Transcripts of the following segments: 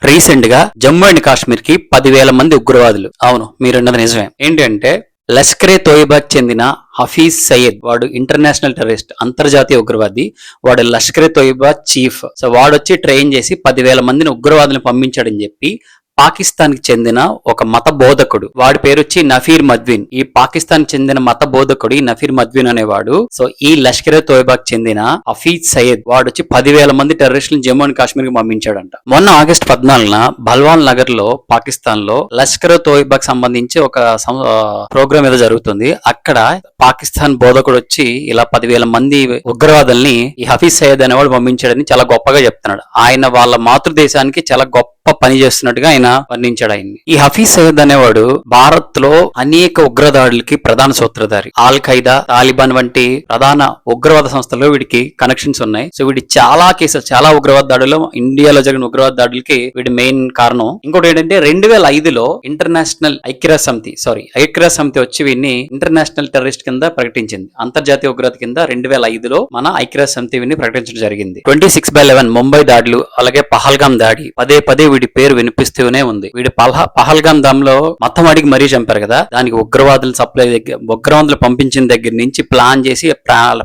Recent గా Jammu and Kashmir కి 10,000 మంది ఉగ్రవాదులు. అవును, మీరున్నది నిజమే. ఏంటంటే లష్కరే తోయిబాకి చెందిన హఫీజ్ సయ్యద్, వాడు ఇంటర్నేషనల్ టెర్రరిస్ట్, అంతర్జాతీయ ఉగ్రవాది. వాడు లష్కరే తోయిబా చీఫ్. సో వాడొచ్చి ట్రైన్ చేసి 10,000 మందిని ఉగ్రవాదులను పంపించాడని చెప్పి పాకిస్తాన్ కి చెందిన ఒక మత బోధకుడు, వాడి పేరు వచ్చి నఫీర్ మద్విన్. ఈ పాకిస్తాన్ చెందిన మత బోధకుడు ఈ నఫీర్ మద్విన్ అనేవాడు సో ఈ లష్కరే తోయిబాకి చెందిన హఫీజ్ సయ్యద్ వాడు వచ్చి 10,000 మంది టెర్రరిస్టులను జమ్మూ అండ్ కాశ్మీర్ కి పంపించాడంట. మొన్న ఆగస్టు 14న బల్వాన్ నగర్ లో పాకిస్తాన్ లో లష్కరే తోయిబాకి సంబంధించి ఒక ప్రోగ్రామ్ ఏదో జరుగుతుంది. అక్కడ పాకిస్తాన్ బోధకుడు వచ్చి ఇలా 10,000 మంది ఉగ్రవాదుల్ని ఈ హఫీజ్ సయ్యద్ అనేవాడు పంపించాడని చాలా గొప్పగా చెప్తున్నాడు. ఆయన వాళ్ళ మాతృదేశానికి చాలా గొప్ప పని చేస్తున్నట్టుగా ఆయన వర్ణించాడు ఆయన్ని. ఈ హఫీజ్ సయ్యద్ అనేవాడు భారత్ లో అనేక ఉగ్రదాడులకి ప్రధాన సూత్రధారి. ఆల్ ఖైదా, తాలిబాన్ వంటి ప్రధాన ఉగ్రవాద సంస్థల్లో వీడికి కనెక్షన్స్ ఉన్నాయి. సో వీడి చాలా కేసులు, చాలా ఉగ్రవాద దాడులు, ఇండియాలో జరిగిన ఉగ్రవాద దాడులకి వీడి మెయిన్ కారణం. ఇంకోటి ఏంటంటే 2005లో ఇంటర్నేషనల్ ఐక్యరాజ్య సమితి వచ్చి వీడిని ఇంటర్నేషనల్ టెర్రరిస్ట్ కింద ప్రకటించింది. అంతర్జాతీయ ఉగ్రవాద కింద 2005లో మన ఐక్యరాజ్య సమితి వీడిని ప్రకటించడం జరిగింది. 26/11 ముంబై దాడులు, అలాగే పహల్గామ్ దాడి, పదే వీడి పేరు వినిపిస్తూనే ఉంది. వీడి పహల్గామ్ దాంలో మొత్తం అడిగి మరీ చంపారు కదా, దానికి ఉగ్రవాదులు పంపించిన దగ్గర నుంచి ప్లాన్ చేసి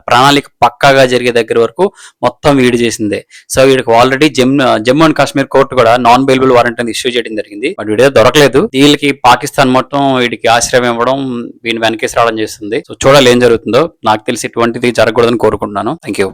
ప్రణాళిక పక్కాగా జరిగే దగ్గర వరకు మొత్తం వీడి చేసిందే. సో వీడికి already Jammu and Kashmir court కూడా నాన్ బెయిలబుల్ వారెంట్ అని ఇష్యూ చేయడం జరిగింది. బట్ వీడియో దొరకలేదు. వీళ్ళకి పాకిస్తాన్ మొత్తం వీడికి ఆశ్రయం ఇవ్వడం, వీడిని వెనకేసి రావడం చేస్తుంది. సో చూడాలి ఏం జరుగుతుందో. నాకు తెలిసి ఇటువంటిది జరగకూడదని కోరుకుంటున్నాను. Thank you.